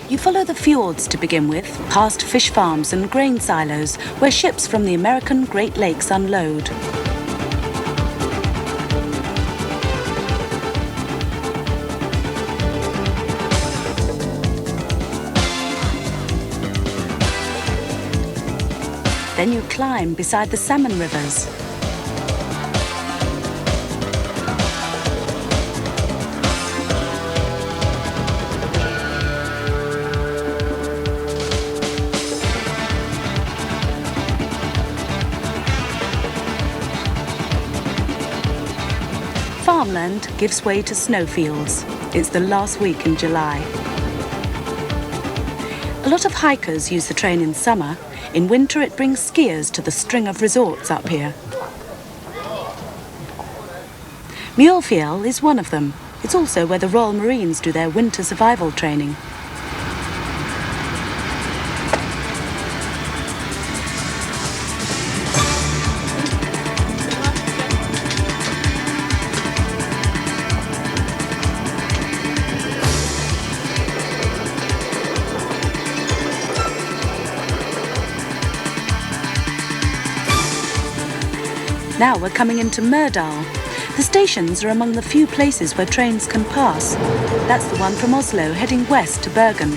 You follow the fjords to begin with, past fish farms and grain silos, where ships from the American Great Lakes unload. Then you climb beside the salmon rivers. Farmland gives way to snowfields. It's the last week in July. A lot of hikers use the train in summer. In winter, it brings skiers to the string of resorts up here. Mjolfjell is one of them. It's also where the Royal Marines do their winter survival training. Now we're coming into Myrdal. The stations are among the few places where trains can pass. That's the one from Oslo heading west to Bergen.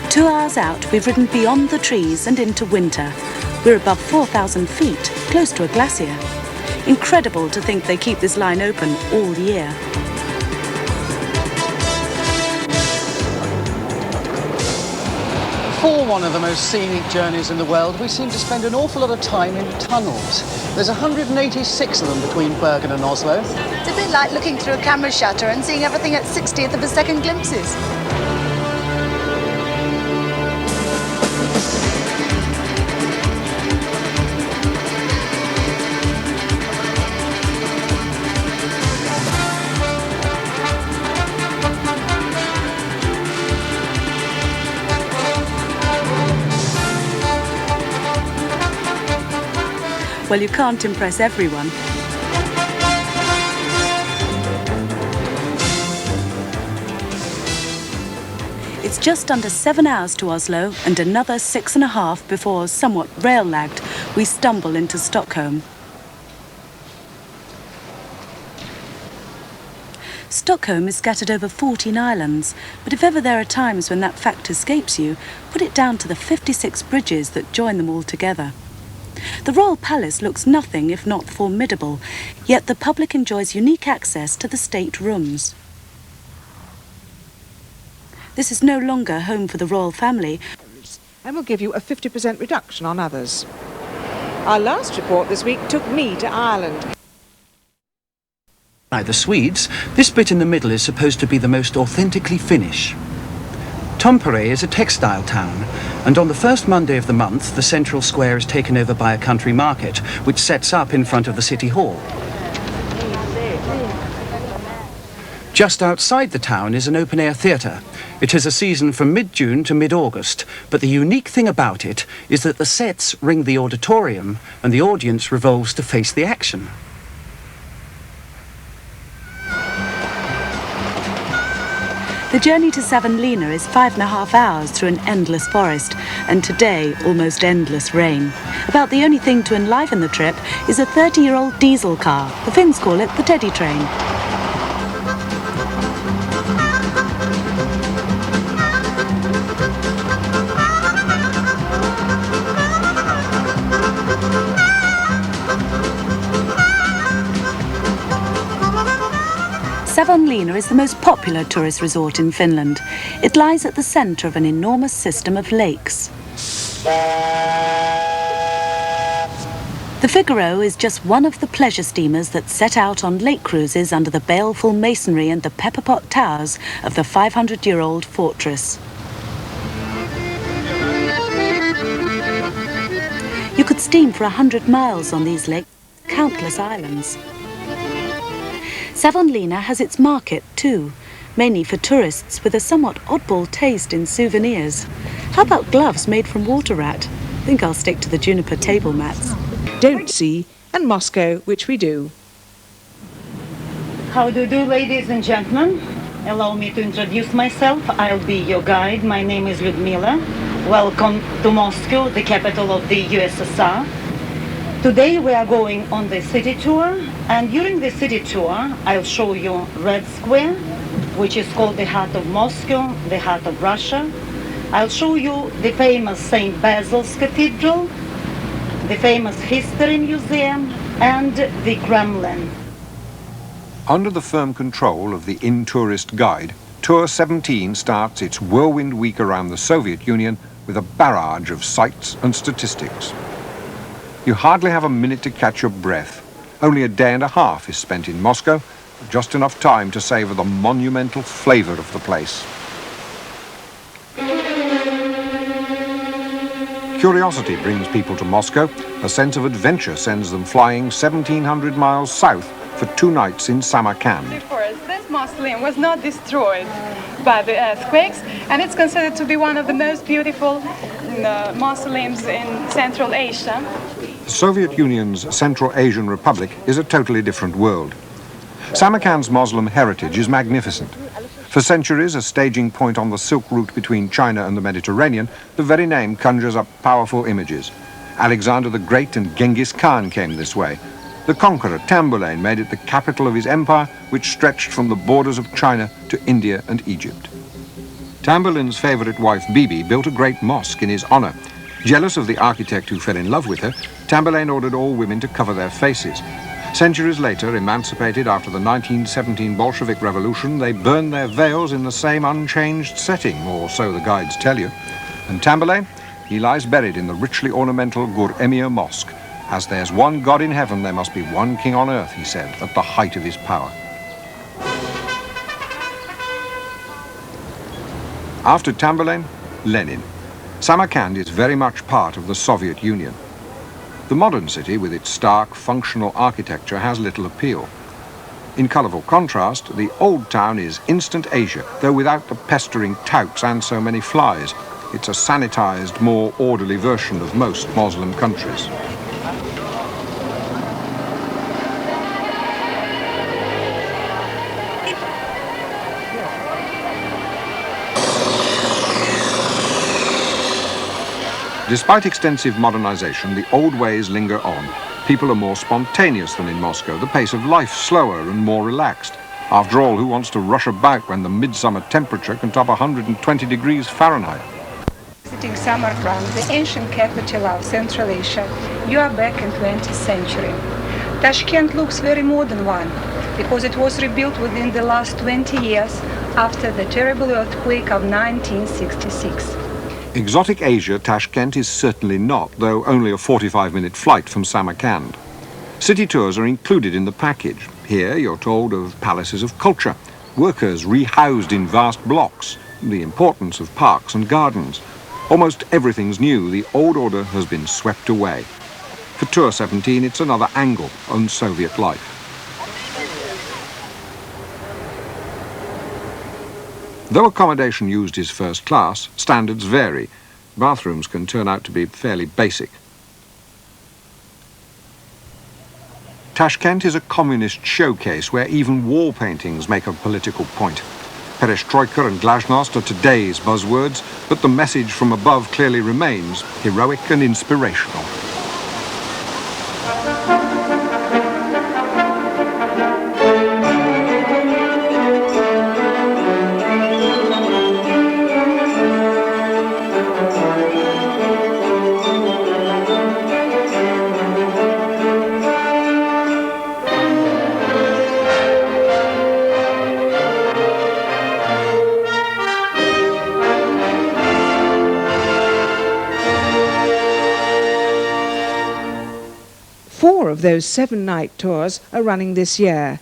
2 hours out, we've ridden beyond the trees and into winter. We're above 4,000 feet, close to a glacier. Incredible to think they keep this line open all year. For one of the most scenic journeys in the world, we seem to spend an awful lot of time in tunnels. There's 186 of them between Bergen and Oslo. It's a bit like looking through a camera shutter and seeing everything at 60th of a second glimpses. Well, you can't impress everyone. It's just under 7 hours to Oslo and another 6.5 before, somewhat rail-lagged, we stumble into Stockholm. Stockholm is scattered over 14 islands, but if ever there are times when that fact escapes you, put it down to the 56 bridges that join them all together. The Royal Palace looks nothing if not formidable, yet the public enjoys unique access to the state rooms. This is no longer home for the royal family. And will give you a 50% reduction on others. Our last report this week took me to Ireland. By the Swedes, this bit in the middle is supposed to be the most authentically Finnish. Tampere is a textile town, and on the first Monday of the month, the central square is taken over by a country market, which sets up in front of the city hall. Just outside the town is an open-air theatre. It has a season from mid-June to mid-August, but the unique thing about it is that the sets ring the auditorium, and the audience revolves to face the action. The journey to Savonlinna is 5.5 hours through an endless forest, and today, almost endless rain. About the only thing to enliven the trip is a 30-year-old diesel car. The Finns call it the Teddy train. Savonlinna is the most popular tourist resort in Finland. It lies at the centre of an enormous system of lakes. The Figaro is just one of the pleasure steamers that set out on lake cruises under the baleful masonry and the pepperpot towers of the 500-year-old fortress. You could steam for 100 miles on these lakes, countless islands. Savonlinna has its market too, mainly for tourists with a somewhat oddball taste in souvenirs. How about gloves made from water rat? I think I'll stick to the juniper table mats. Don't see, and Moscow, which we do. How do you do, ladies and gentlemen? Allow me to introduce myself. I'll be your guide. My name is Ludmila. Welcome to Moscow, the capital of the USSR. Today we are going on the city tour, and during the city tour I'll show you Red Square, which is called the heart of Moscow, the heart of Russia. I'll show you the famous St. Basil's Cathedral, the famous History Museum, and the Kremlin. Under the firm control of the in-tourist guide, Tour 17 starts its whirlwind week around the Soviet Union with a barrage of sights and statistics. You hardly have a minute to catch your breath. Only a day and a half is spent in Moscow, just enough time to savor the monumental flavor of the place. Curiosity brings people to Moscow. A sense of adventure sends them flying 1,700 miles south for 2 nights in Samarkand. This mausoleum was not destroyed by the earthquakes, and it's considered to be one of the most beautiful mausoleums in Central Asia. The Soviet Union's Central Asian Republic is a totally different world. Samarkand's Muslim heritage is magnificent. For centuries, a staging point on the Silk Route between China and the Mediterranean, the very name conjures up powerful images. Alexander the Great and Genghis Khan came this way. The conqueror, Tamerlane, made it the capital of his empire, which stretched from the borders of China to India and Egypt. Tamerlane's favorite wife, Bibi, built a great mosque in his honor. Jealous of the architect who fell in love with her, Tamerlane ordered all women to cover their faces. Centuries later, emancipated after the 1917 Bolshevik Revolution, they burned their veils in the same unchanged setting, or so the guides tell you. And Tamerlane, he lies buried in the richly ornamental Gur Emir Mosque. As there's one God in heaven, there must be one king on earth, he said, at the height of his power. After Tamerlane, Lenin. Samarkand is very much part of the Soviet Union. The modern city, with its stark, functional architecture, has little appeal. In colourful contrast, the old town is instant Asia, though without the pestering touts and so many flies. It's a sanitised, more orderly version of most Muslim countries. Despite extensive modernization, the old ways linger on. People are more spontaneous than in Moscow, the pace of life slower and more relaxed. After all, who wants to rush about when the midsummer temperature can top 120 degrees Fahrenheit? Visiting Samarkand, the ancient capital of Central Asia, you are back in 20th century. Tashkent looks very modern one, because it was rebuilt within the last 20 years after the terrible earthquake of 1966. Exotic Asia, Tashkent is certainly not, though only a 45-minute flight from Samarkand. City tours are included in the package. Here you're told of palaces of culture, workers rehoused in vast blocks, the importance of parks and gardens. Almost everything's new. The old order has been swept away. For Tour 17, it's another angle on Soviet life. Though accommodation used is first class, standards vary. Bathrooms can turn out to be fairly basic. Tashkent is a communist showcase where even wall paintings make a political point. Perestroika and glasnost are today's buzzwords, but the message from above clearly remains heroic and inspirational. Four of those 7-night tours are running this year.